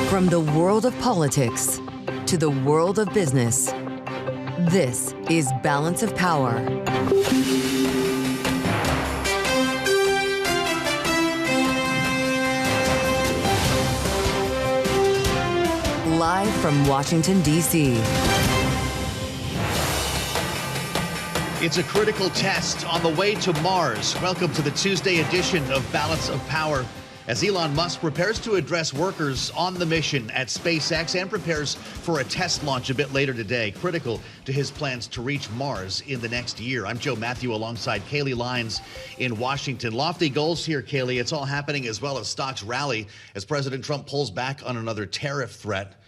From the world of politics to the world of business, this is Balance of Power. Live from Washington, D.C. It's a critical test on the way to Mars. Welcome to the Tuesday edition of Balance of Power. As Elon Musk prepares to address workers on the mission at SpaceX and prepares for a test launch a bit later today, critical to his plans to reach Mars in the next year. I'm Mathieu alongside Kailey, Leinz in Washington. Lofty goals here, Kailey. It's all happening as well as stocks rally as President Trump pulls back on another tariff threat.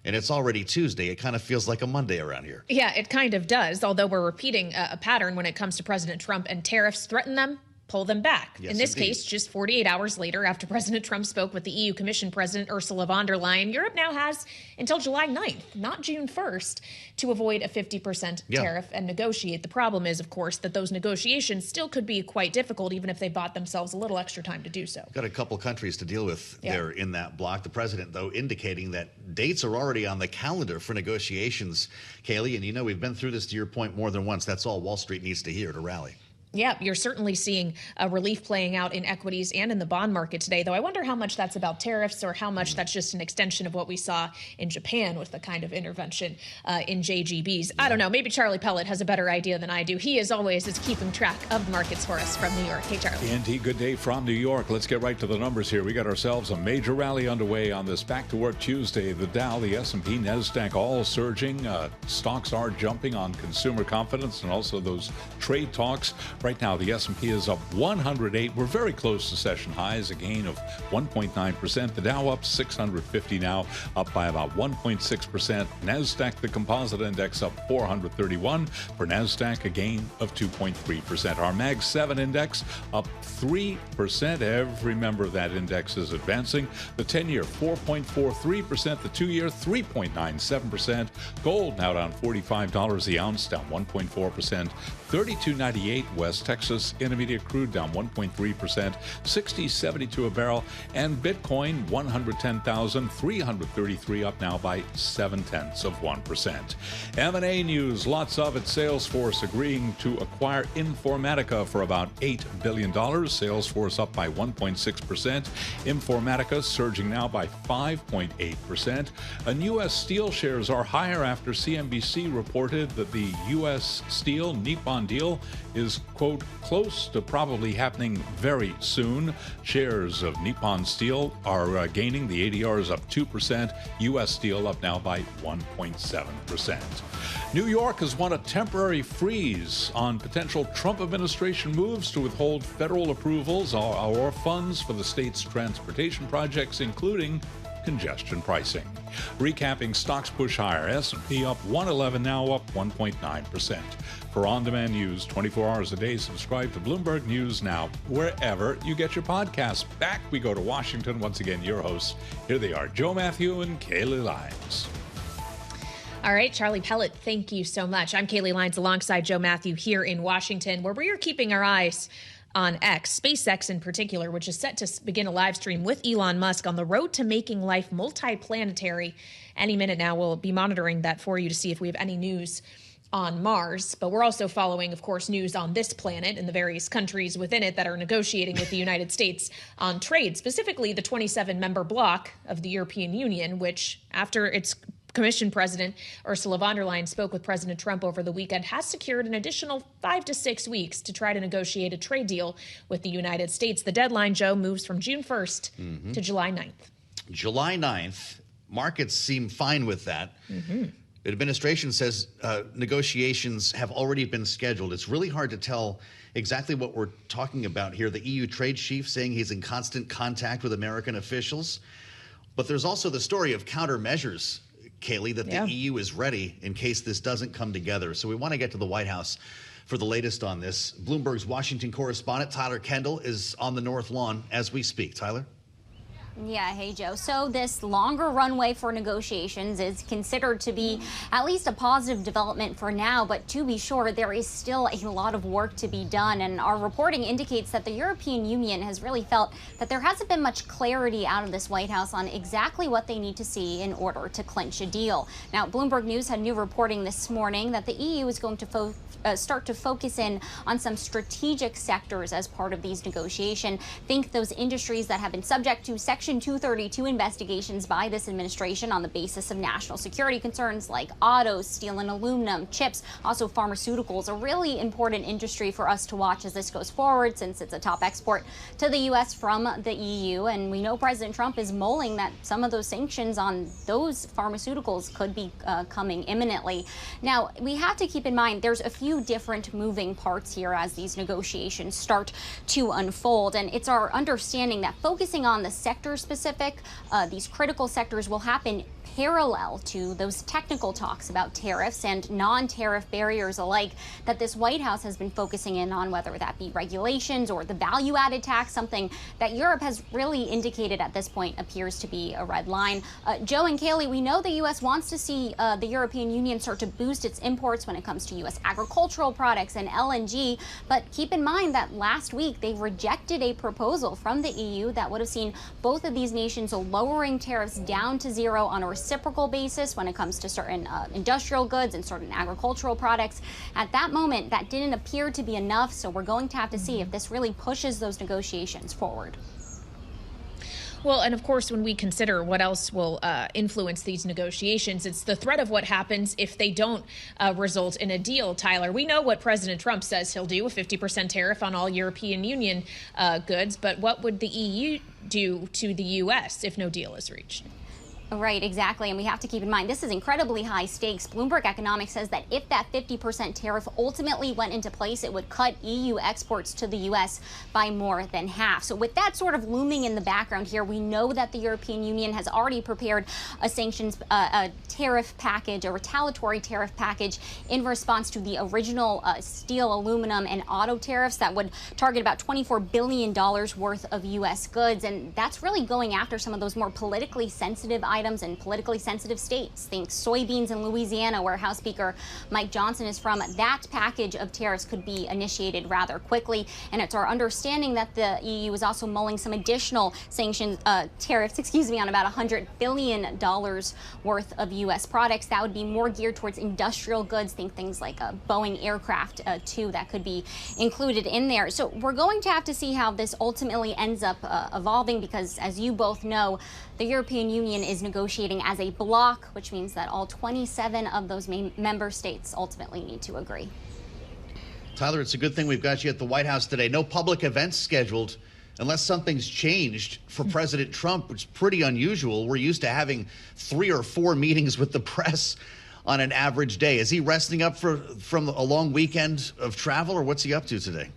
And it's already Tuesday. It kind of feels like a Monday around here. Yeah, it kind of does, although we're repeating a pattern when it comes to President Trump, and tariffs threaten them, pull them back. Yes, in this indeed. case, just 48 hours later, after President Trump spoke with the EU Commission President Ursula von der Leyen, Europe now has until July 9th, not June 1st, to avoid a 50% tariff and negotiate. The problem is, of course, that those negotiations still could be quite difficult, even if they bought themselves a little extra time to do so. Got a couple countries to deal with there in that block. The president, though, indicating that dates are already on the calendar for negotiations, Kailey. And you know, we've been through this, to your point, more than once. That's all Wall Street needs to hear to rally. Yeah, you're certainly seeing a relief playing out in equities and in the bond market today, though I wonder how much that's about tariffs or how much that's just an extension of what we saw in Japan with the kind of intervention in JGBs. I don't know. Maybe Charlie Pellet has a better idea than I do. He, as always, is keeping track of the markets for us from New York. Hey, Charlie. Indeed, good day from New York. Let's get right to the numbers here. We got ourselves a major rally underway on this back-to-work Tuesday. The Dow, the S&P, NASDAQ all surging. Stocks are jumping on consumer confidence and also those trade talks. Right now, the S&P is up 108. We're very close to session highs, a gain of 1.9%. The Dow up 650 now, up by about 1.6%. NASDAQ, the composite index, up 431. For NASDAQ, a gain of 2.3%. Our Mag 7 index up 3%. Every member of that index is advancing. The 10-year, 4.43%. The 2-year, 3.97%. Gold now down $45 the ounce, down 1.4%. $32.98 West Texas Intermediate crude down 1.3%, $60.72 a barrel, and Bitcoin 110,333 up now by 0.7%. M&A news, lots of it. Salesforce agreeing to acquire Informatica for about $8 billion. Salesforce up by 1.6%. Informatica surging now by 5.8%. And U.S. Steel shares are higher after CNBC reported that the U.S. Steel Nippon deal is, quote, close to probably happening very soon. Shares of Nippon Steel are gaining. The ADR is up 2%. U.S. Steel up now by 1.7%. New York has won a temporary freeze on potential Trump administration moves to withhold federal approvals or funds for the state's transportation projects, including congestion pricing. Recapping, stocks push higher. S&P up 111, now up 1.9%. For on-demand news 24 hours a day, subscribe to Bloomberg News Now, wherever you get your podcasts. Back we go to Washington. Once again, your hosts. Here they are, Mathieu and Kailey Leinz. All right, Charlie Pellet, thank you so much. I'm Kailey Leinz alongside Mathieu here in Washington, where we are keeping our eyes on X, SpaceX in particular, which is set to begin a live stream with Elon Musk on the road to making life multiplanetary. Any minute now, we'll be monitoring that for you to see if we have any news on Mars. But we're also following, of course, news on this planet and the various countries within it that are negotiating with the United States on trade, specifically the 27-member bloc of the European Union, which, after its Commission President Ursula von der Leyen spoke with President Trump over the weekend, has secured an additional 5 to 6 weeks to try to negotiate a trade deal with the United States. The deadline, Joe, moves from June 1st to July 9th. July 9th. Markets seem fine with that. The administration says negotiations have already been scheduled. It's really hard to tell exactly what we're talking about here. The EU trade chief saying he's in constant contact with American officials. But there's also the story of countermeasures, Kailey, that the EU is ready in case this doesn't come together. So we want to get to the White House for the latest on this. Bloomberg's Washington correspondent, Kendall, is on the North Lawn as we speak. Tyler? Yeah, hey, Joe. So this longer runway for negotiations is considered to be at least a positive development for now. But to be sure, there is still a lot of work to be done. And our reporting indicates that the European Union has really felt that there hasn't been much clarity out of this White House on exactly what they need to see in order to clinch a deal. Now, Bloomberg News had new reporting this morning that the EU is going to start to focus in on some strategic sectors as part of these negotiations. Think those industries that have been subject to Section 232 investigations by this administration on the basis of national security concerns like autos, steel and aluminum, chips, also pharmaceuticals, a really important industry for us to watch as this goes forward since it's a top export to the U.S. from the EU. And we know President Trump is mulling that some of those sanctions on those pharmaceuticals could be coming imminently. Now, we have to keep in mind there's a few different moving parts here as these negotiations start to unfold. And it's our understanding that focusing on the sector-specific, these critical sectors will happen parallel to those technical talks about tariffs and non-tariff barriers alike that this White House has been focusing in on, whether that be regulations or the value-added tax, something that Europe has really indicated at this point appears to be a red line. Joe and Kailey, we know the U.S. wants to see the European Union start to boost its imports when it comes to U.S. agricultural products and LNG, but keep in mind that last week they rejected a proposal from the EU that would have seen both of these nations lowering tariffs down to zero on a reciprocal basis when it comes to certain industrial goods and certain agricultural products. At that moment, that didn't appear to be enough, so we're going to have to see if this really pushes those negotiations forward. Well, and of course, when we consider what else will influence these negotiations, it's the threat of what happens if they don't result in a deal, Tyler. We know what President Trump says he'll do, a 50% tariff on all European Union goods. But what would the EU do to the U.S. if no deal is reached? Right, exactly. And we have to keep in mind, this is incredibly high stakes. Bloomberg Economics says that if that 50% tariff ultimately went into place, it would cut EU exports to the U.S. by more than half. So with that sort of looming in the background here, we know that the European Union has already prepared a sanctions tariff package, a retaliatory tariff package in response to the original steel, aluminum, and auto tariffs that would target about $24 billion worth of U.S. goods. And that's really going after some of those more politically sensitive items in politically sensitive states. Think soybeans in Louisiana, where House Speaker Mike Johnson is from. That package of tariffs could be initiated rather quickly. And it's our understanding that the EU is also mulling some additional sanctions, tariffs, on about $100 billion worth of U.S. products. That would be more geared towards industrial goods. Think things like a Boeing aircraft, too, that could be included in there. So we're going to have to see how this ultimately ends up evolving, because as you both know, the European Union is negotiating as a bloc, which means that all 27 of those member states ultimately need to agree. Tyler, it's a good thing we've got you at the White House today. No public events scheduled unless something's changed for President Trump, which is pretty unusual. We're used to having 3 or 4 meetings with the press on an average day. Is he resting up from a long weekend of travel, or what's he up to today?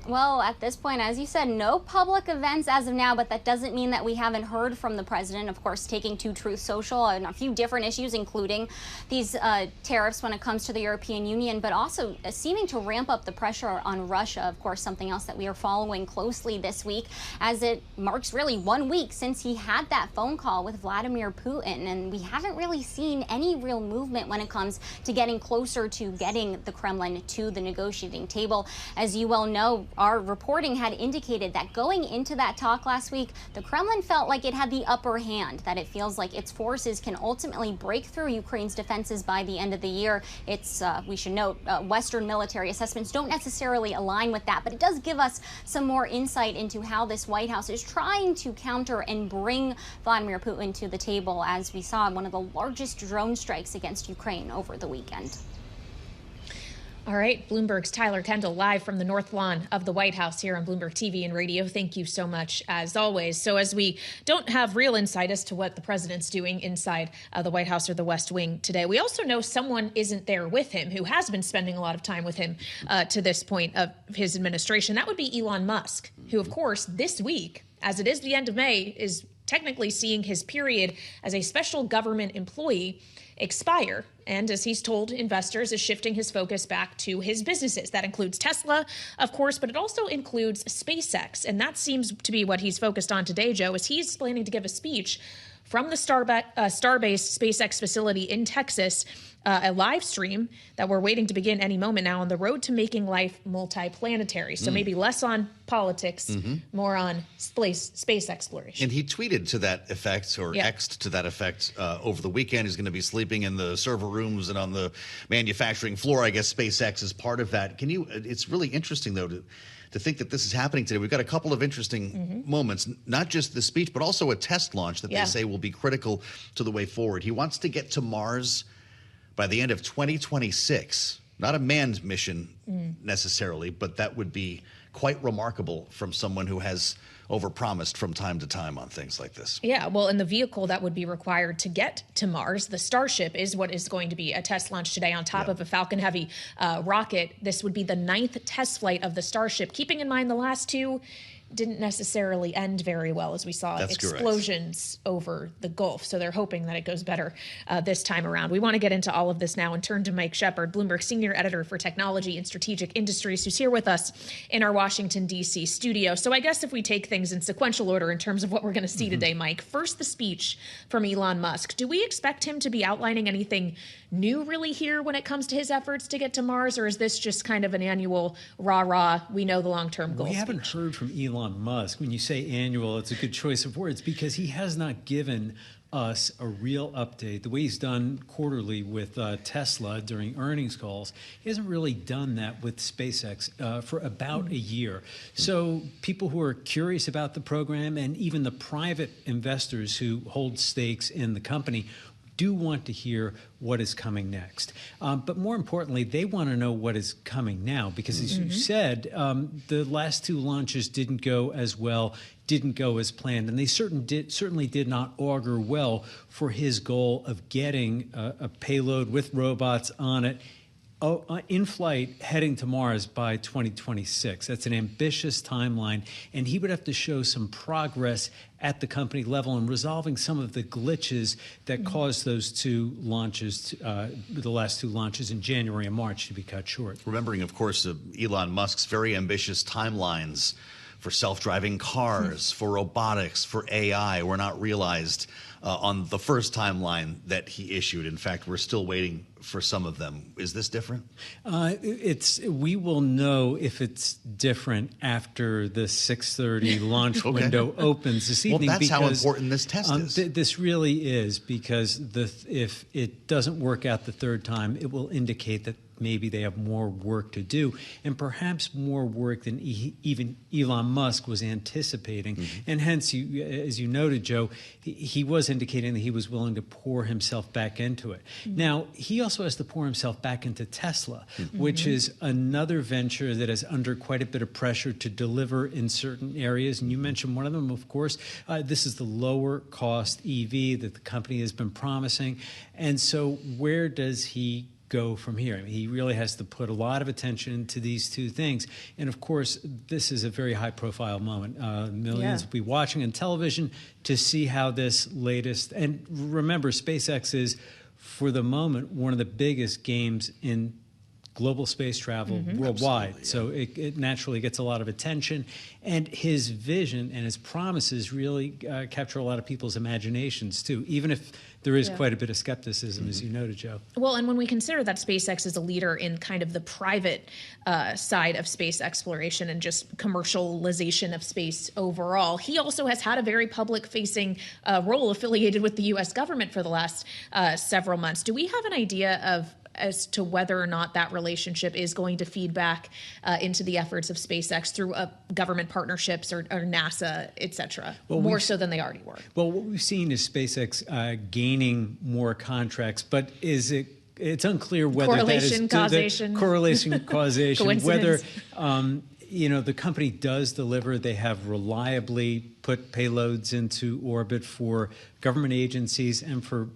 Well, at this point, as you said, no public events as of now, but that doesn't mean that we haven't heard from the president, of course, taking to Truth Social on a few different issues, including these tariffs when it comes to the European Union, but also seeming to ramp up the pressure on Russia, of course, something else that we are following closely this week, as it marks really 1 week since he had that phone call with Vladimir Putin. And we haven't really seen any real movement when it comes to getting closer to getting the Kremlin to the negotiating table. As you well know, our reporting had indicated that going into that talk last week, the Kremlin felt like it had the upper hand, that it feels like its forces can ultimately break through Ukraine's defenses by the end of the year. It's, we should note, Western military assessments don't necessarily align with that, but it does give us some more insight into how this White House is trying to counter and bring Vladimir Putin to the table, as we saw one of the largest drone strikes against Ukraine over the weekend. All right, Bloomberg's Tyler Kendall live from the North Lawn of the White House here on Bloomberg TV and radio. Thank you so much, as always. So as we don't have real insight as to what the president's doing inside the White House or the West Wing today, we also know someone isn't there with him who has been spending a lot of time with him to this point of his administration. That would be Elon Musk, who, of course, this week, as it is the end of May, is technically seeing his period as a special government employee expire. And as he's told investors, is shifting his focus back to his businesses. That includes Tesla, of course, but it also includes SpaceX. And that seems to be what he's focused on today, Joe, as he's planning to give a speech from the Starbase SpaceX facility in Texas, a live stream that we're waiting to begin any moment now on the road to making life multiplanetary. So maybe less on politics, more on space exploration. And he tweeted to that effect, or X'd to that effect, over the weekend. He's going to be sleeping in the server rooms and on the manufacturing floor. I guess SpaceX is part of that. It's really interesting, though, to think that this is happening today. We've got a couple of interesting moments, not just the speech, but also a test launch that they say will be critical to the way forward. He wants to get to Mars by the end of 2026. Not a manned mission necessarily, but that would be quite remarkable from someone who has overpromised from time to time on things like this. Yeah, well, and the vehicle that would be required to get to Mars, the Starship, is what is going to be a test launch today on top of a Falcon Heavy rocket. This would be the 9th test flight of the Starship, keeping in mind the last two didn't necessarily end very well, as we saw explosions over the Gulf. So they're hoping that it goes better this time around. We want to get into all of this now and turn to Mike Shepard, Bloomberg senior editor for technology and strategic industries, who's here with us in our Washington, D.C. studio. So I guess if we take things in sequential order in terms of what we're going to see today, Mike, first the speech from Elon Musk. Do we expect him to be outlining anything new really here when it comes to his efforts to get to Mars, or is this just kind of an annual rah-rah, we know the long-term goal We haven't heard from Elon Musk. When you say annual, it's a good choice of words because he has not given us a real update. The way he's done quarterly with Tesla during earnings calls, he hasn't really done that with SpaceX for about a year. So people who are curious about the program and even the private investors who hold stakes in the company do want to hear what is coming next. But more importantly, they want to know what is coming now because, as you said, the last two launches didn't go as well, didn't go as planned, and they certainly did not augur well for his goal of getting a payload with robots on it in flight heading to Mars by 2026. That's an ambitious timeline, and he would have to show some progress at the company level in resolving some of the glitches that caused those two launches, the last two launches in January and March, to be cut short. Remembering, of course, Elon Musk's very ambitious timelines for self-driving cars, for robotics, for AI were not realized on the first timeline that he issued. In fact, we're still waiting for some of them. Is this different? We will know if it's different after the 6:30 launch window opens this evening. Well, that's how important this test is. This really is, because if it doesn't work out the third time, it will indicate that maybe they have more work to do, and perhaps more work than even Elon Musk was anticipating. And hence, as you noted, Joe, he was indicating that he was willing to pour himself back into it. Now, he also has to pour himself back into Tesla, which is another venture that is under quite a bit of pressure to deliver in certain areas. And you mentioned one of them, of course. This is the lower cost EV that the company has been promising. And so where does he go from here? I mean, he really has to put a lot of attention to these two things. And of course, this is a very high profile moment. Millions will be watching on television to see how this latest, and remember, SpaceX is, for the moment, one of the biggest games in global space travel worldwide. So it naturally gets a lot of attention. And his vision and his promises really capture a lot of people's imaginations, too, even if there is quite a bit of skepticism, as you noted, Joe. Well, and when we consider that SpaceX is a leader in kind of the private side of space exploration and just commercialization of space overall, he also has had a very public-facing role affiliated with the U.S. government for the last several months. Do we have an idea as to whether or not that relationship is going to feed back into the efforts of SpaceX through government partnerships or NASA, et cetera, more so than they already were? Well, what we've seen is SpaceX gaining more contracts, but it's unclear whether correlation, causation, whether the company does deliver. They have reliably put payloads into orbit for government agencies and for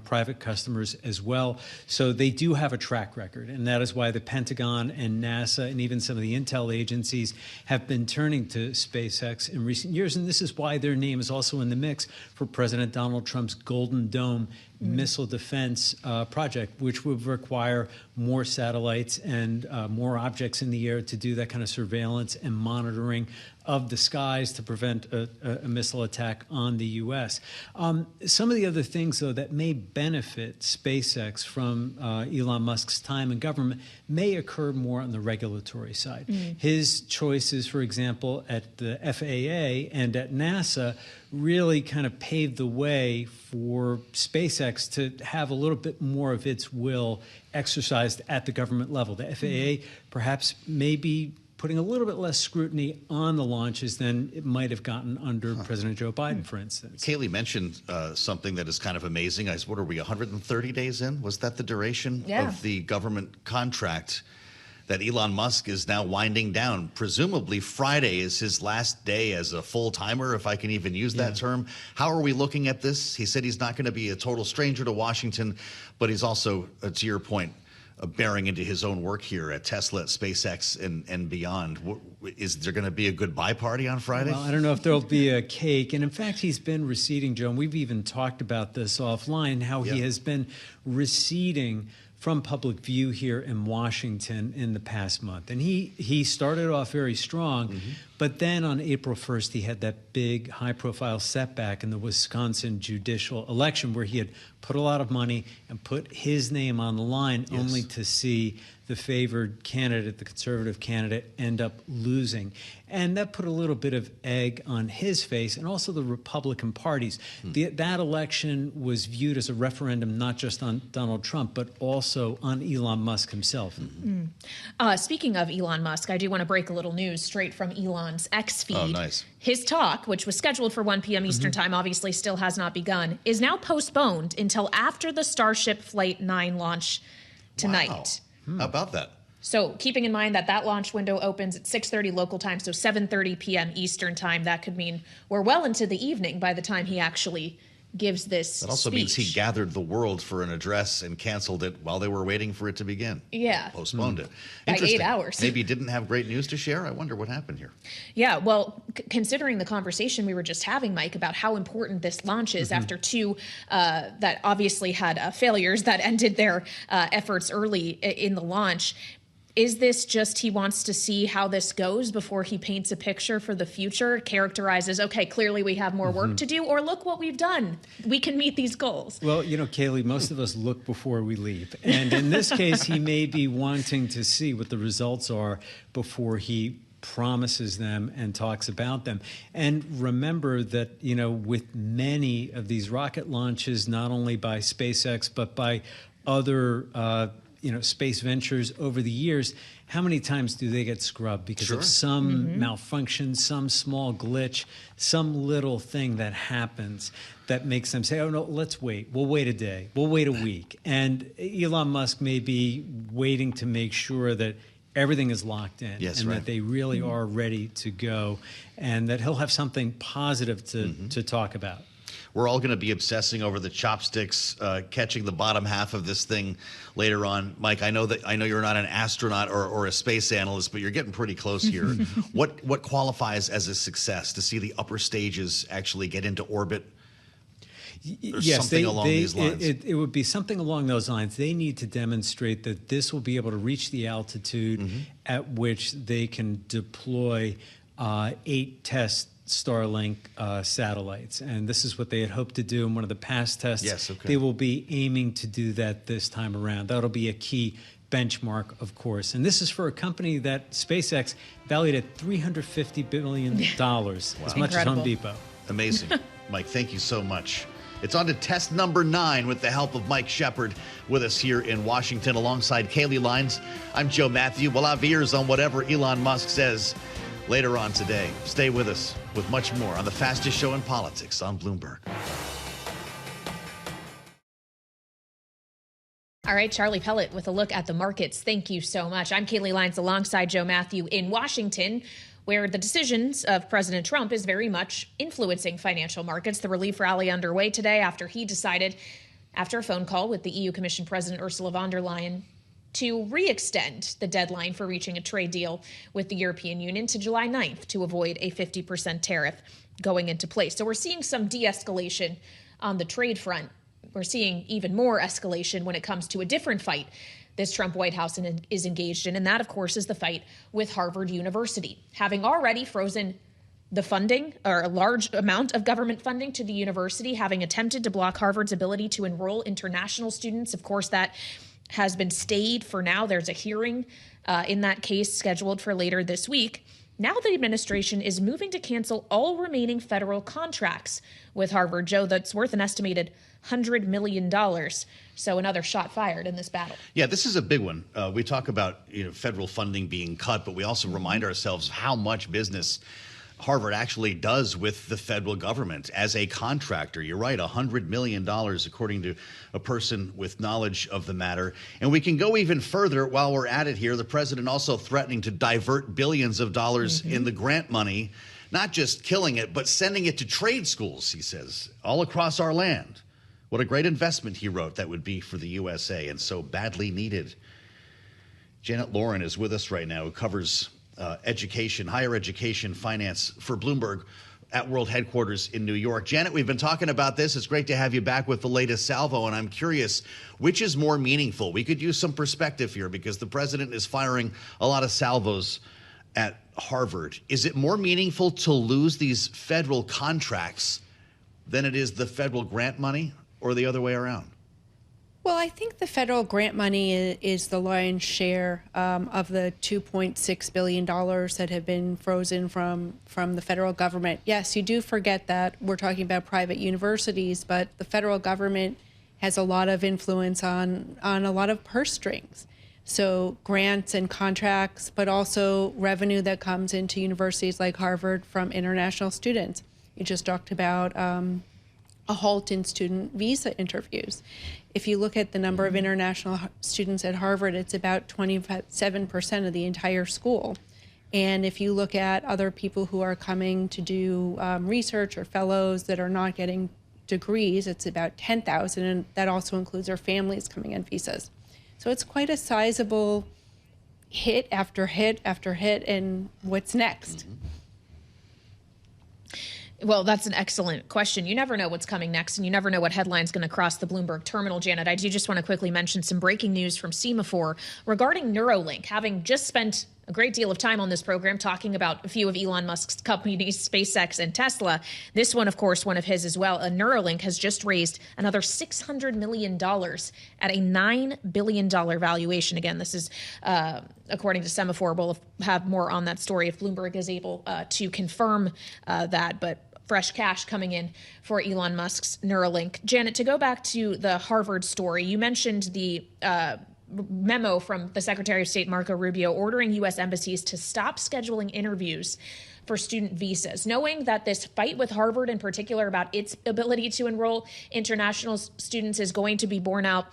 private customers as well. So they do have a track record, and that is why the Pentagon and NASA and even some of the intel agencies have been turning to SpaceX in recent years. And this is why their name is also in the mix for President Donald Trump's Golden Dome missile defense project, which would require more satellites and more objects in the air to do that kind of surveillance and monitoring of the skies to prevent a missile attack on the U.S. Some of the other things, though, that may benefit SpaceX from Elon Musk's time in government may occur more on the regulatory side. His choices, for example, at the FAA and at NASA really kind of paved the way for SpaceX to have a little bit more of its will exercised at the government level. The FAA perhaps may be putting a little bit less scrutiny on the launches than it might have gotten under President Joe Biden, for instance. Kailey mentioned something that is kind of amazing. What are we, 130 days in? Was that the duration of the government contract that Elon Musk is now winding down? Presumably Friday is his last day as a full-timer, if I can even use that term. How are we looking at this? He said he's not going to be a total stranger to Washington, but he's also, to your point, bearing into his own work here at Tesla, at SpaceX, and beyond. Is there going to be a goodbye party on Friday? Well, I don't know if there'll be a cake. And in fact, he's been receding, Joe. And we've even talked about this offline, how he has been receding from public view here in Washington in the past month. And he started off very strong, but then on April 1st, he had that big high-profile setback in the Wisconsin judicial election where he had put a lot of money and put his name on the line only to see the favored candidate, the conservative candidate, end up losing. And that put a little bit of egg on his face and also the Republican parties. That election was viewed as a referendum not just on Donald Trump, but also on Elon Musk himself. Speaking of Elon Musk, I do want to break a little news straight from Elon's X feed. Oh, nice. His talk, which was scheduled for 1 p.m. Eastern time, obviously still has not begun, is now postponed until after the Starship Flight 9 launch tonight. Wow. How about that? So keeping in mind that launch window opens at 6:30 local time, so 7:30 p.m. Eastern time, that could mean we're well into the evening by the time he actually gives this That also speech. means he gathered the world for an address and canceled it while they were waiting for it to begin. Yeah. Postponed it. By 8 Interesting. hours. Maybe he didn't have great news to share. I wonder what happened here. Yeah, well, considering the conversation we were just having, Mike, about how important this launch is after two that obviously had failures that ended their efforts early in the launch. Is this just he wants to see how this goes before he paints a picture for the future, characterizes, okay, clearly we have more work to do, or look what we've done. We can meet these goals. Well, Kailey, most of us look before we leave. And in this case, he may be wanting to see what the results are before he promises them and talks about them. And remember that, with many of these rocket launches, not only by SpaceX, but by other space ventures over the years, how many times do they get scrubbed because of some malfunction, some small glitch, some little thing that happens that makes them say, oh, no, let's wait. We'll wait a day. We'll wait a week. And Elon Musk may be waiting to make sure that everything is locked in that they really are ready to go and that he'll have something positive to talk about. We're all going to be obsessing over the chopsticks, catching the bottom half of this thing later on. Mike, I know you're not an astronaut or a space analyst, but you're getting pretty close here. What qualifies as a success to see the upper stages actually get into orbit? Something along these lines. It would be something along those lines. They need to demonstrate that this will be able to reach the altitude at which they can deploy 8 test Starlink satellites. And this is what they had hoped to do in one of the past tests. Yes, okay. They will be aiming to do that this time around. That'll be a key benchmark, of course. And this is for a company that SpaceX valued at $350 billion, as much as Home Depot. Amazing. Mike, thank you so much. It's on to test number 9 with the help of Mike Shepard with us here in Washington alongside Kailey Leinz. I'm Joe Mathieu. We'll have ears on whatever Elon Musk says later on today. Stay with us with much more on the fastest show in politics on Bloomberg. All right, Charlie Pellet with a look at the markets. Thank you so much. I'm Kailey Leinz alongside Joe Mathieu in Washington, where the decisions of President Trump is very much influencing financial markets. The relief rally underway today after he decided, after a phone call with the EU Commission President Ursula von der Leyen, to re-extend the deadline for reaching a trade deal with the European Union to July 9th to avoid a 50% tariff going into place. So we're seeing some de-escalation on the trade front. We're seeing even more escalation when it comes to a different fight this Trump White House is engaged in, and that, of course, is the fight with Harvard University. Having already frozen the funding, or a large amount of government funding to the university, having attempted to block Harvard's ability to enroll international students. Of course, that has been stayed for now. There's a hearing in that case scheduled for later this week. Now the administration is moving to cancel all remaining federal contracts with Harvard, Joe, that's worth an estimated $100 million. So another shot fired in this battle. Yeah, this is a big one. We talk about federal funding being cut, but we also remind ourselves how much business Harvard actually does with the federal government as a contractor. You're right, $100 million, according to a person with knowledge of the matter. And we can go even further while we're at it here. The president also threatening to divert billions of dollars in the grant money, not just killing it, but sending it to trade schools, he says, all across our land. What a great investment, he wrote, that would be for the USA, and so badly needed. Janet Lorin is with us right now, who covers education, higher education, finance for Bloomberg at World Headquarters in New York. Janet, we've been talking about this. It's great to have you back with the latest salvo, and I'm curious, which is more meaningful? We could use some perspective here because the president is firing a lot of salvos at Harvard. Is it more meaningful to lose these federal contracts than it is the federal grant money, or the other way around? Well, I think the federal grant money is the lion's share of the $2.6 billion that have been frozen from the federal government. Yes, you do forget that we're talking about private universities, but the federal government has a lot of influence on a lot of purse strings. So grants and contracts, but also revenue that comes into universities like Harvard from international students. You just talked about a halt in student visa interviews. If you look at the number of international students at Harvard, it's about 27% of the entire school. And if you look at other people who are coming to do research or fellows that are not getting degrees, it's about 10,000, and that also includes their families coming on visas. So it's quite a sizable hit after hit after hit, and what's next? Well, that's an excellent question. You never know what's coming next, and you never know what headline's going to cross the Bloomberg terminal, Janet. I do just want to quickly mention some breaking news from Semafor regarding Neuralink. Having just spent a great deal of time on this program talking about a few of Elon Musk's companies, SpaceX and Tesla, this one, of course, one of his as well. Neuralink has just raised another $600 million at a $9 billion valuation. Again, this is according to Semafor. We'll have more on that story if Bloomberg is able to confirm that. But fresh cash coming in for Elon Musk's Neuralink. Janet, to go back to the Harvard story, you mentioned the memo from the Secretary of State, Marco Rubio, ordering U.S. embassies to stop scheduling interviews for student visas, knowing that this fight with Harvard in particular about its ability to enroll international students is going to be borne out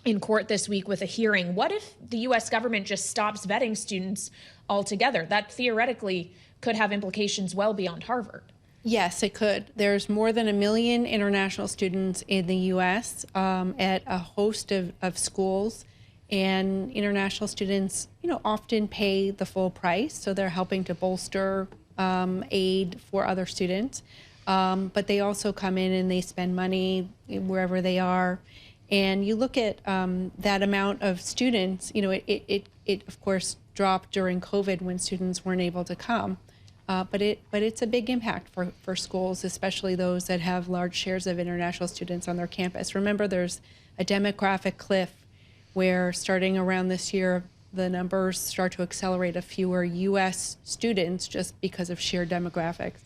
in court this week with a hearing. What if the U.S. government just stops vetting students altogether? That theoretically could have implications well beyond Harvard. Yes, it could. There's more than 1 million international students in the U.S. At a host of schools, and international students, often pay the full price, so they're helping to bolster aid for other students. But they also come in and they spend money wherever they are. And you look at that amount of students, it of course dropped during COVID when students weren't able to come. But it's a big impact for schools, especially those that have large shares of international students on their campus. Remember, there's a demographic cliff where starting around this year, the numbers start to accelerate of fewer U.S. students just because of sheer demographics.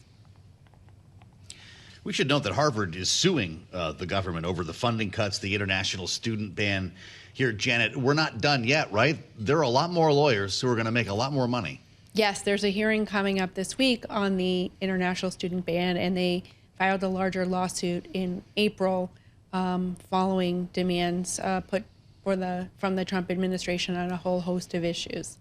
We should note that Harvard is suing the government over the funding cuts, the international student ban. Here, Janet, we're not done yet, right? There are a lot more lawyers who are going to make a lot more money. Yes, there's a hearing coming up this week on the international student ban, and they filed a larger lawsuit in April following demands put from the Trump administration on a whole host of issues.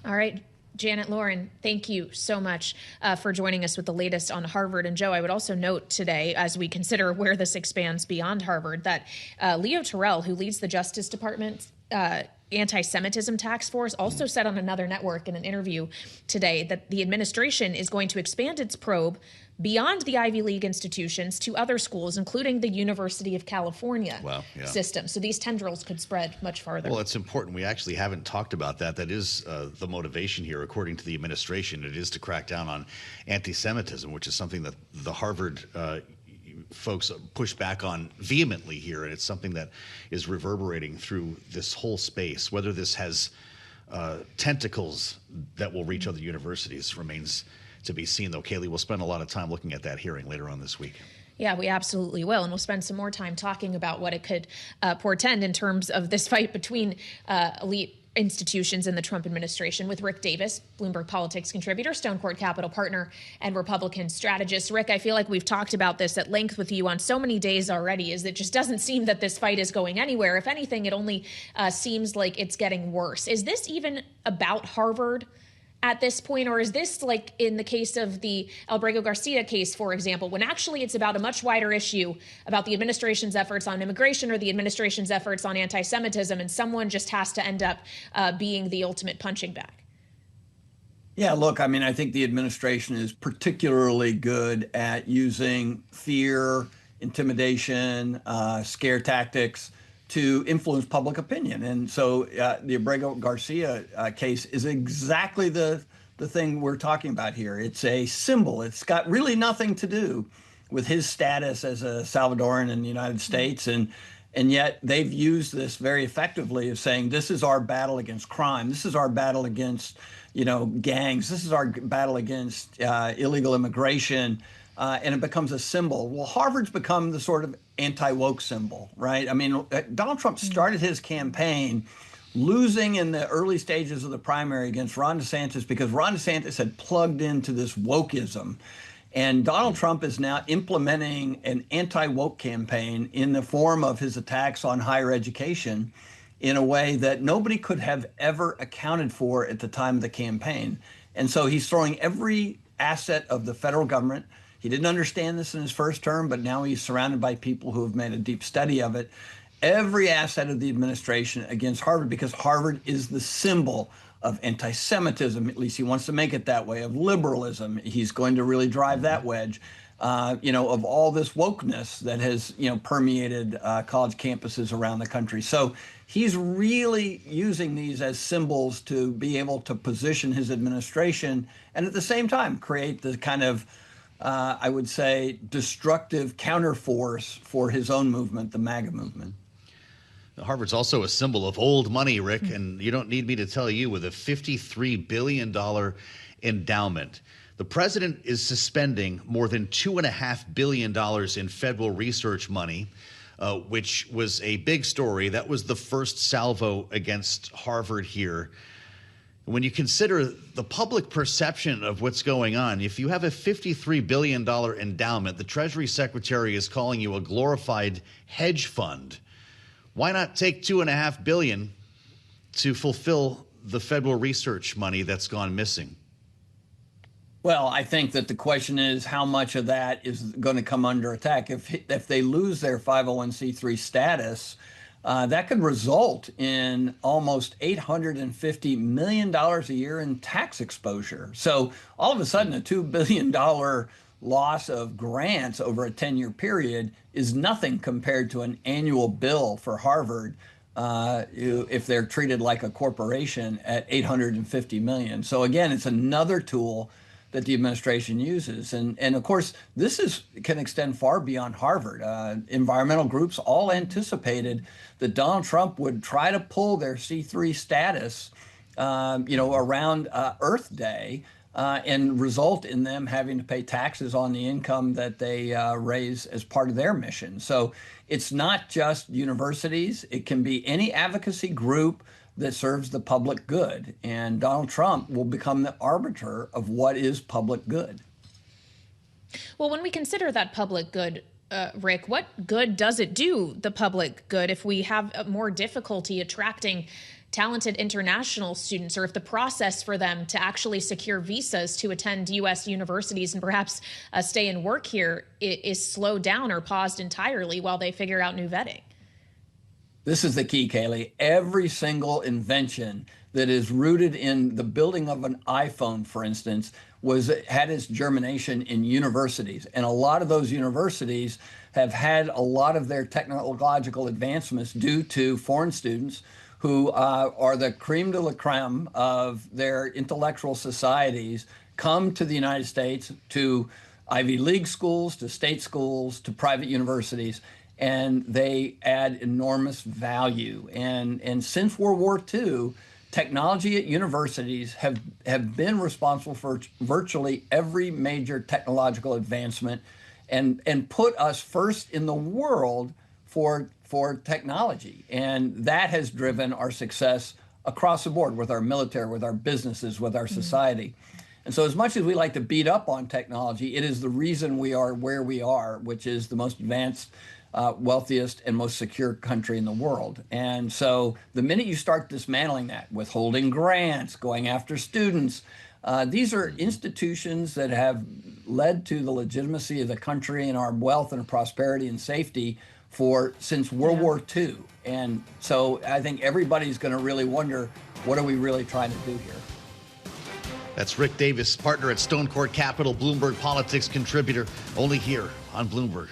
All right. Janet, Loren, thank you so much for joining us with the latest on Harvard. And Joe, I would also note today, as we consider where this expands beyond Harvard, that Leo Terrell, who leads the Justice Department's anti-Semitism task force, also said on another network in an interview today that the administration is going to expand its probe beyond the Ivy League institutions to other schools, including the University of California system. So these tendrils could spread much farther. Well, it's important. We actually haven't talked about that. That is the motivation here, according to the administration. It is to crack down on anti-Semitism, which is something that the Harvard folks push back on vehemently here. And it's something that is reverberating through this whole space. Whether this has tentacles that will reach other universities remains to be seen, though. Kailey, we'll spend a lot of time looking at that hearing later on this week. Yeah, we absolutely will. And we'll spend some more time talking about what it could portend in terms of this fight between elite institutions in the Trump administration with Rick Davis, Bloomberg politics contributor, Stonecourt Capital partner, and Republican strategist. Rick, I feel like we've talked about this at length with you on so many days already, is it just doesn't seem that this fight is going anywhere. If anything, it only seems like it's getting worse. Is this even about Harvard at this point, or is this like in the case of the Albrego Garcia case, for example, when actually it's about a much wider issue about the administration's efforts on immigration or the administration's efforts on anti-Semitism, and someone just has to end up being the ultimate punching bag? Yeah, look, I mean, I think the administration is particularly good at using fear, intimidation, scare tactics to influence public opinion. And so the Abrego Garcia case is exactly the thing we're talking about here. It's a symbol. It's got really nothing to do with his status as a Salvadoran in the United States. And yet they've used this very effectively of saying, this is our battle against crime. This is our battle against, gangs. This is our battle against illegal immigration. And it becomes a symbol. Well, Harvard's become the sort of anti-woke symbol, right? I mean, Donald Trump started his campaign losing in the early stages of the primary against Ron DeSantis because Ron DeSantis had plugged into this wokeism. And Donald Trump is now implementing an anti-woke campaign in the form of his attacks on higher education in a way that nobody could have ever accounted for at the time of the campaign. And so he's throwing every asset of the federal government. He didn't understand this in his first term, but now he's surrounded by people who have made a deep study of it. Every asset of the administration against Harvard, because Harvard is the symbol of anti-Semitism. At least he wants to make it that way, of liberalism. He's going to really drive that wedge, of all this wokeness that has, permeated college campuses around the country. So he's really using these as symbols to be able to position his administration and at the same time create the kind of I would say, destructive counterforce for his own movement, the MAGA movement. Harvard's also a symbol of old money, Rick, and you don't need me to tell you, with a $53 billion endowment. The president is suspending more than $2.5 billion in federal research money, which was a big story. That was the first salvo against Harvard here. When you consider the public perception of what's going on, if you have a $53 billion endowment, the Treasury Secretary is calling you a glorified hedge fund. Why not take $2.5 billion to fulfill the federal research money that's gone missing? Well, I think that the question is how much of that is going to come under attack. If they lose their 501c3 status, that could result in almost $850 million a year in tax exposure. So all of a sudden, a $2 billion loss of grants over a 10-year period is nothing compared to an annual bill for Harvard if they're treated like a corporation at $850 million. So again, it's another tool that the administration uses. And of course, this can extend far beyond Harvard. Environmental groups all anticipated that Donald Trump would try to pull their C3 status, around Earth Day and result in them having to pay taxes on the income that they raise as part of their mission. So it's not just universities. It can be any advocacy group that serves the public good. And Donald Trump will become the arbiter of what is public good. Well, when we consider that public good, Rick, what good does it do the public good if we have more difficulty attracting talented international students, or if the process for them to actually secure visas to attend U.S. universities and perhaps stay and work here is slowed down or paused entirely while they figure out new vetting. This is the key, Kailey. Every single invention that is rooted in the building of an iPhone, for instance, had its germination in universities. And a lot of those universities have had a lot of their technological advancements due to foreign students who are the creme de la creme of their intellectual societies, come to the United States, to Ivy League schools, to state schools, to private universities, and they add enormous value. And since World War II, technology at universities have been responsible for virtually every major technological advancement and put us first in the world for technology. And that has driven our success across the board with our military, with our businesses, with our society. And so as much as we like to beat up on technology, it is the reason we are where we are, which is the most advanced, wealthiest and most secure country in the world. And so the minute you start dismantling that, withholding grants, going after students, these are institutions that have led to the legitimacy of the country and our wealth and prosperity and safety since World War II. And so I think everybody's going to really wonder, what are we really trying to do here? That's Rick Davis, partner at Stonecourt Capital, Bloomberg politics contributor, only here on Bloomberg.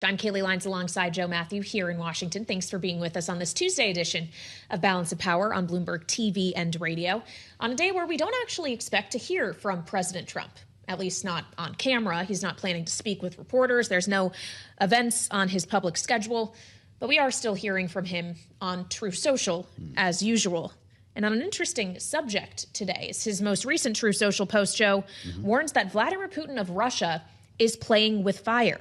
I'm Kailey Leinz alongside Joe Mathieu here in Washington. Thanks for being with us on this Tuesday edition of Balance of Power on Bloomberg TV and radio, on a day where we don't actually expect to hear from President Trump, at least not on camera. He's not planning to speak with reporters. There's no events on his public schedule, but we are still hearing from him on Truth Social as usual. And on an interesting subject today, is his most recent Truth Social post, Joe, warns that Vladimir Putin of Russia is playing with fire.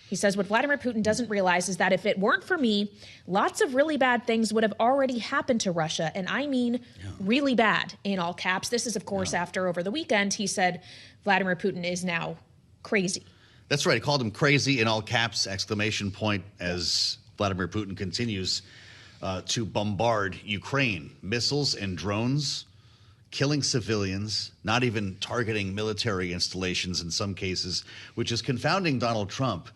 He says what Vladimir Putin doesn't realize is that if it weren't for me, lots of really bad things would have already happened to Russia. And I mean really bad, in all caps. This is, of course, after over the weekend, he said Vladimir Putin is now crazy. That's right. He called him crazy in all caps, exclamation point, as Vladimir Putin continues to bombard Ukraine. Missiles and drones, killing civilians, not even targeting military installations in some cases, which is confounding Donald Trump.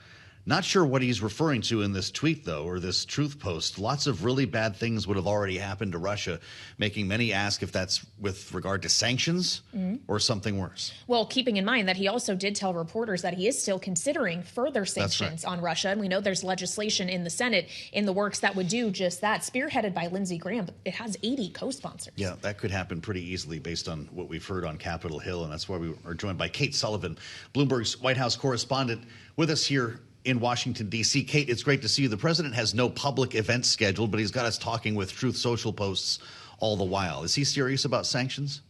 Not sure what he's referring to in this tweet, though, or this truth post. Lots of really bad things would have already happened to Russia, making many ask if that's with regard to sanctions or something worse. Well, keeping in mind that he also did tell reporters that he is still considering further sanctions on Russia. And we know there's legislation in the Senate in the works that would do just that, spearheaded by Lindsey Graham. But it has 80 co-sponsors. Yeah, that could happen pretty easily based on what we've heard on Capitol Hill. And that's why we are joined by Kate Sullivan, Bloomberg's White House correspondent, with us here in Washington, D.C. Kate, it's great to see you. The president has no public events scheduled, but he's got us talking with Truth Social posts all the while. Is he serious about sanctions?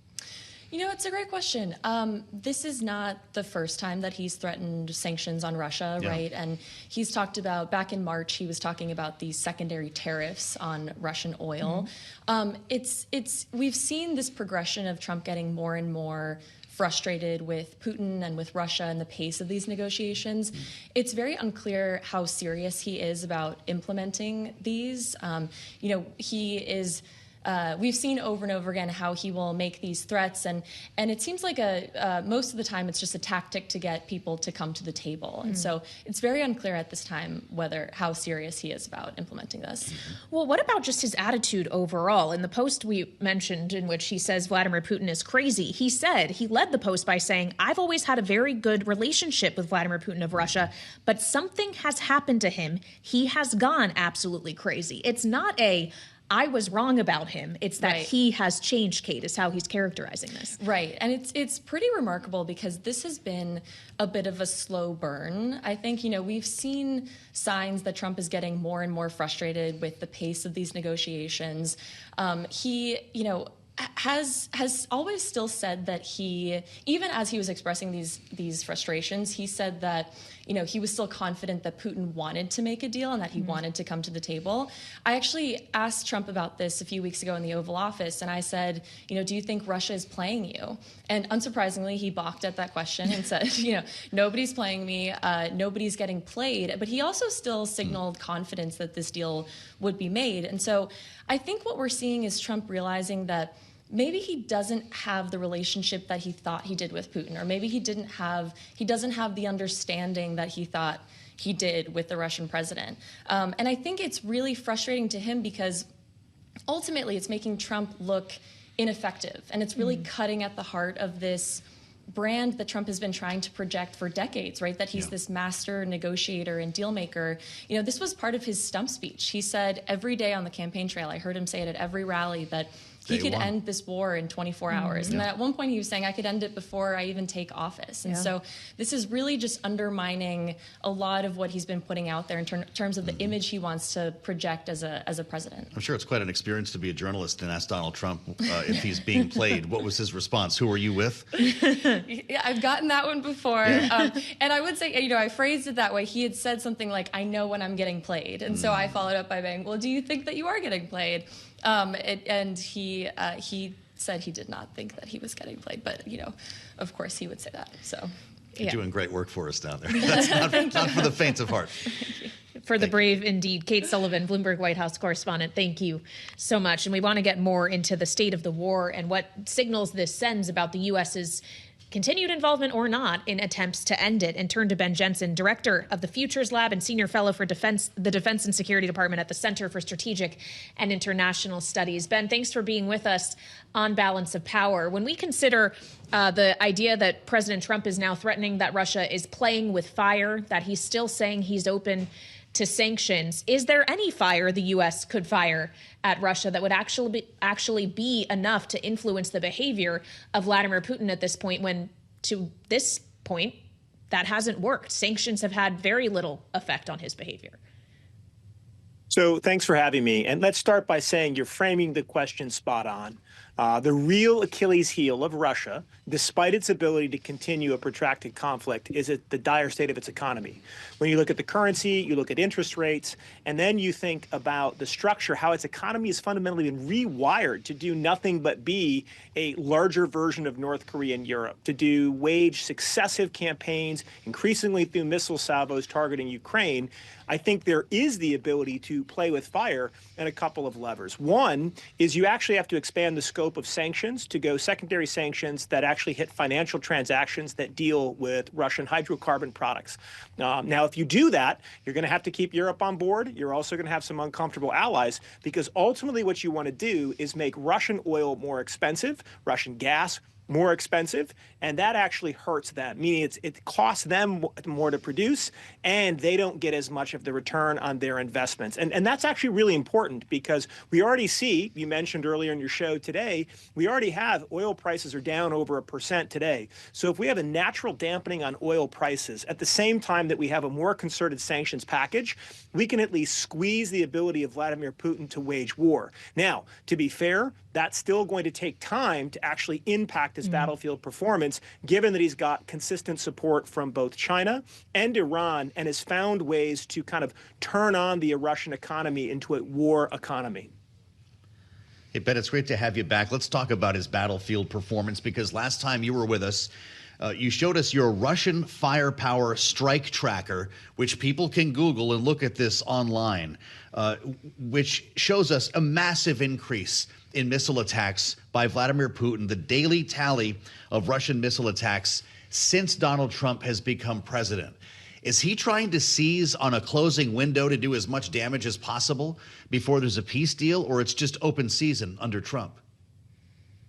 You know, it's a great question. This is not the first time that he's threatened sanctions on Russia, right? And he's talked about, back in March, he was talking about these secondary tariffs on Russian oil. We've seen this progression of Trump getting more and more frustrated with Putin and with Russia and the pace of these negotiations. It's very unclear how serious he is about implementing these. He is. We've seen over and over again how he will make these threats, and it seems like most of the time it's just a tactic to get people to come to the table. And so it's very unclear at this time how serious he is about implementing this. Well, what about just his attitude overall? In the post we mentioned, in which he says Vladimir Putin is crazy, he led the post by saying, "I've always had a very good relationship with Vladimir Putin of Russia, but something has happened to him. He has gone absolutely crazy." It's not I was wrong about him. It's that he has changed, Kate, is how he's characterizing this. Right. And it's pretty remarkable because this has been a bit of a slow burn. I think, we've seen signs that Trump is getting more and more frustrated with the pace of these negotiations. He has always still said that even as he was expressing these frustrations, he said that, he was still confident that Putin wanted to make a deal and that he wanted to come to the table. I actually asked Trump about this a few weeks ago in the Oval Office, and I said, do you think Russia is playing you? And unsurprisingly, he balked at that question and said, nobody's playing me, nobody's getting played. But he also still signaled confidence that this deal would be made. And so I think what we're seeing is Trump realizing that maybe he doesn't have the relationship that he thought he did with Putin, or maybe he doesn't have the understanding that he thought he did with the Russian president. And I think it's really frustrating to him because ultimately it's making Trump look ineffective, and it's really cutting at the heart of this brand that Trump has been trying to project for decades, right? That he's this master negotiator and deal maker. This was part of his stump speech. He said every day on the campaign trail, I heard him say it at every rally, that he could end this war in 24 hours. And then at one point he was saying, I could end it before I even take office. And so this is really just undermining a lot of what he's been putting out there in terms of the image he wants to project as a president. I'm sure it's quite an experience to be a journalist and ask Donald Trump if he's being played. What was his response? Who are you with? Yeah, I've gotten that one before. And I would say, I phrased it that way. He had said something like, I know when I'm getting played. And so I followed up by saying, well, do you think that you are getting played? And he said he did not think that he was getting played, but of course he would say that. So you're doing great work for us down there. That's not for the faint of heart. For the brave, indeed. Kate Sullivan, Bloomberg White House correspondent, thank you so much. And we want to get more into the state of the war and what signals this sends about the U.S.'s continued involvement or not in attempts to end it, and turn to Ben Jensen, director of the Futures Lab and senior fellow for the Defense and Security Department at the Center for Strategic and International Studies. Ben, thanks for being with us on Balance of Power. When we consider the idea that President Trump is now threatening that Russia is playing with fire, that he's still saying he's open to sanctions, is there any fire the U.S. could fire at Russia that would actually be enough to influence the behavior of Vladimir Putin at this point, when to this point that hasn't worked? Sanctions have had very little effect on his behavior. So thanks for having me. And let's start by saying you're framing the question spot on. The real Achilles heel of Russia, despite its ability to continue a protracted conflict, is the dire state of its economy. When you look at the currency, you look at interest rates, and then you think about the structure, how its economy has fundamentally been rewired to do nothing but be a larger version of North Korea and Europe, to wage successive campaigns, increasingly through missile salvos targeting Ukraine. I think there is the ability to play with fire and a couple of levers. One is you actually have to expand the scope of sanctions to go secondary sanctions that actually hit financial transactions that deal with Russian hydrocarbon products. Now, if you do that, you're going to have to keep Europe on board. You're also going to have some uncomfortable allies, because ultimately what you want to do is make Russian oil more expensive, Russian gas more expensive, and that actually hurts them, meaning it costs them more to produce, and they don't get as much of the return on their investments. And that's actually really important, because we already see, you mentioned earlier in your show today, we already have oil prices are down over 1% today. So if we have a natural dampening on oil prices at the same time that we have a more concerted sanctions package, we can at least squeeze the ability of Vladimir Putin to wage war. Now, to be fair, that's still going to take time to actually impact his battlefield performance, given that he's got consistent support from both China and Iran and has found ways to kind of turn on the Russian economy into a war economy. Hey, Ben, it's great to have you back. Let's talk about his battlefield performance, because last time you were with us, you showed us your Russian firepower strike tracker, which people can Google and look at this online, which shows us a massive increase in missile attacks by Vladimir Putin, the daily tally of Russian missile attacks since Donald Trump has become president. Is he trying to seize on a closing window to do as much damage as possible before there's a peace deal, or it's just open season under Trump?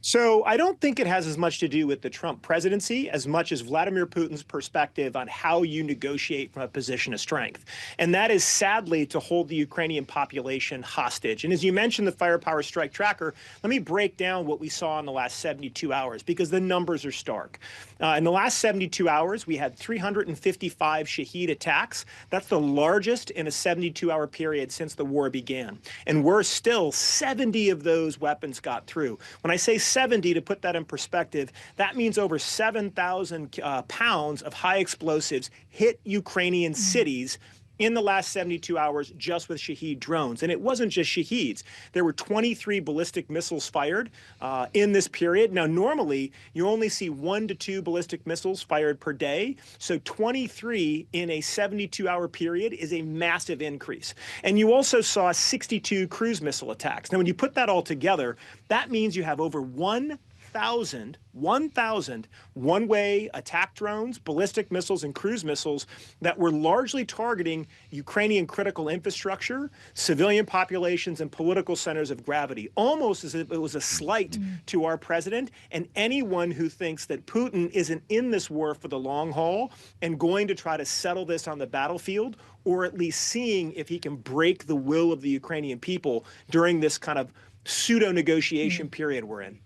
So I don't think it has as much to do with the Trump presidency as much as Vladimir Putin's perspective on how you negotiate from a position of strength. And that is sadly to hold the Ukrainian population hostage. And as you mentioned, the firepower strike tracker, let me break down what we saw in the last 72 hours, because the numbers are stark. In the last 72 hours, we had 355 Shahed attacks. That's the largest in a 72-hour period since the war began. And worse still, 70 of those weapons got through. When I say 70, to put that in perspective, that means over 7,000 pounds of high explosives hit Ukrainian cities in the last 72 hours just with Shahed drones. And it wasn't just Shaheds. There were 23 ballistic missiles fired in this period. Now, normally, you only see 1 to 2 ballistic missiles fired per day. So 23 in a 72-hour period is a massive increase. And you also saw 62 cruise missile attacks. Now, when you put that all together, that means you have over 1,000 one-way attack drones, ballistic missiles, and cruise missiles that were largely targeting Ukrainian critical infrastructure, civilian populations, and political centers of gravity, almost as if it was a slight to our president and anyone who thinks that Putin isn't in this war for the long haul and going to try to settle this on the battlefield, or at least seeing if he can break the will of the Ukrainian people during this kind of pseudo-negotiation period we're in.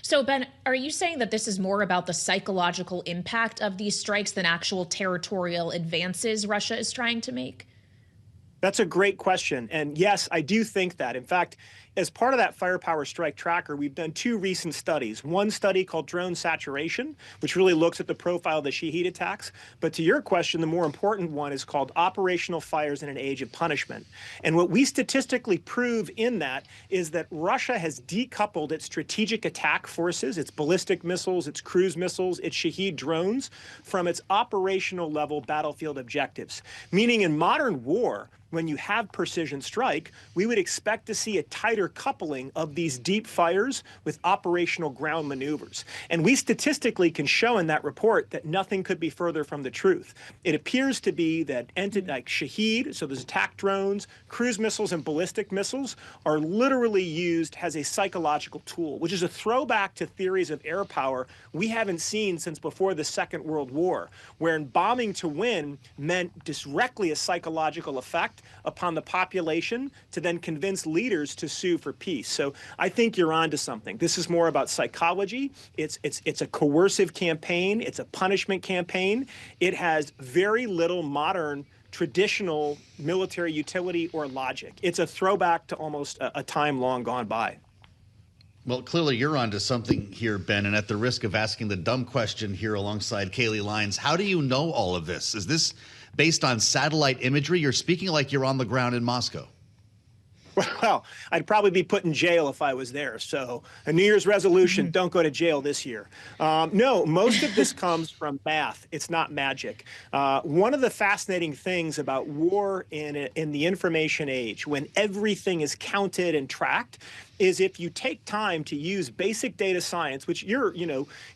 So, Ben, are you saying that this is more about the psychological impact of these strikes than actual territorial advances Russia is trying to make? That's a great question. And yes, I do think that. In fact, as part of that firepower strike tracker, we've done 2 recent studies. One study called Drone Saturation, which really looks at the profile of the Shahed attacks. But to your question, the more important one is called Operational Fires in an Age of Punishment. And what we statistically prove in that is that Russia has decoupled its strategic attack forces, its ballistic missiles, its cruise missiles, its Shahed drones, from its operational level battlefield objectives. Meaning in modern war, when you have precision strike, we would expect to see a tighter coupling of these deep fires with operational ground maneuvers. And we statistically can show in that report that nothing could be further from the truth. It appears to be that like Shahed, so those attack drones, cruise missiles, and ballistic missiles are literally used as a psychological tool, which is a throwback to theories of air power we haven't seen since before the Second World War, wherein bombing to win meant directly a psychological effect upon the population to then convince leaders to sue for peace. So I think you're onto something. This is more about psychology. It's a coercive campaign. It's a punishment campaign. It has very little modern traditional military utility or logic. It's a throwback to almost a time long gone by. Well, clearly you're onto something here, Ben, and at the risk of asking the dumb question here alongside Kailey Leinz, how do you know all of this? Is this based on satellite imagery? You're speaking like you're on the ground in Moscow. Well, I'd probably be put in jail if I was there. So a New Year's resolution, don't go to jail this year. No, most of this comes from math. It's not magic. One of the fascinating things about war in the information age, when everything is counted and tracked, is if you take time to use basic data science, which your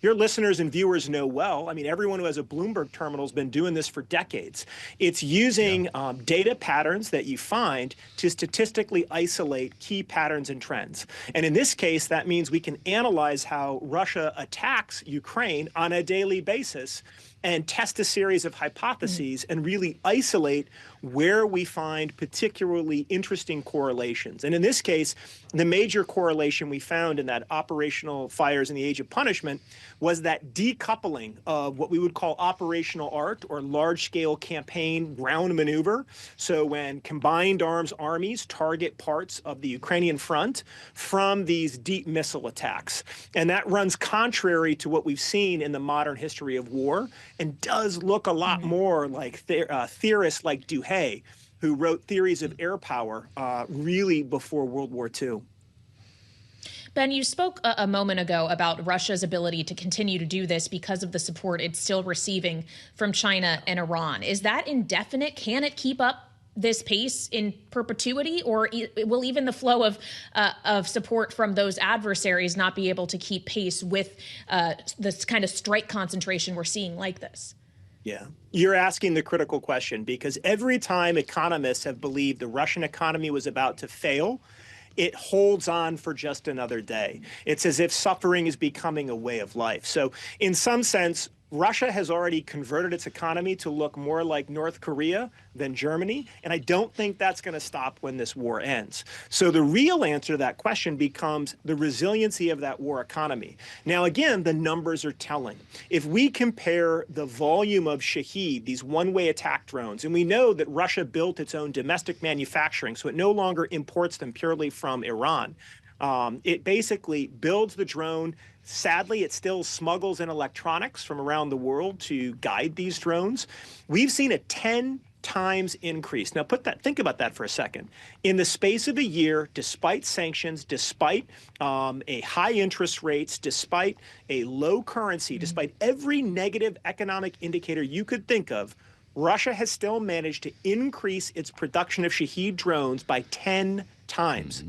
listeners and viewers know well. I mean, everyone who has a Bloomberg terminal has been doing this for decades. It's using data patterns that you find to statistically isolate key patterns and trends. And in this case, that means we can analyze how Russia attacks Ukraine on a daily basis and test a series of hypotheses and really isolate where we find particularly interesting correlations. And in this case, the major correlation we found in that operational fires in the age of punishment was that decoupling of what we would call operational art or large-scale campaign ground maneuver. So when combined arms armies target parts of the Ukrainian front from these deep missile attacks. And that runs contrary to what we've seen in the modern history of war and does look a lot more like theorists like Duhay, who wrote theories of air power really before World War II. Ben, you spoke a moment ago about Russia's ability to continue to do this because of the support it's still receiving from China and Iran. Is that indefinite? Can it keep up this pace in perpetuity, or will even the flow of support from those adversaries not be able to keep pace with this kind of strike concentration we're seeing like this? Yeah, you're asking the critical question, because every time economists have believed the Russian economy was about to fail, it holds on for just another day. It's as if suffering is becoming a way of life. So in some sense, Russia has already converted its economy to look more like North Korea than Germany, and I don't think that's going to stop when this war ends. So the real answer to that question becomes the resiliency of that war economy. Now, again, the numbers are telling. If we compare the volume of Shahed, these one-way attack drones, and we know that Russia built its own domestic manufacturing, so it no longer imports them purely from Iran. It basically builds the drone. Sadly, it still smuggles in electronics from around the world to guide these drones. We've seen a 10 times increase. Now think about that for a second. In the space of a year, despite sanctions, despite a high interest rates, despite a low currency, despite every negative economic indicator you could think of, Russia has still managed to increase its production of Shahed drones by 10 times.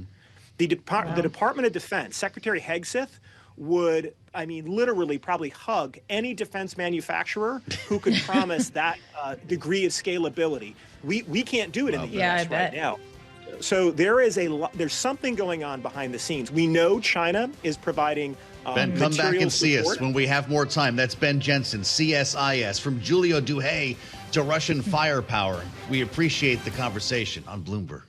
The Department of Defense, Secretary Hegseth, would, literally probably hug any defense manufacturer who could promise that degree of scalability. We can't do it in the U.S. right now. So there's something going on behind the scenes. We know China is providing Ben, come back and see support. us when we have more time. That's Ben Jensen, CSIS, from Giulio Duhé to Russian firepower. We appreciate the conversation on Bloomberg.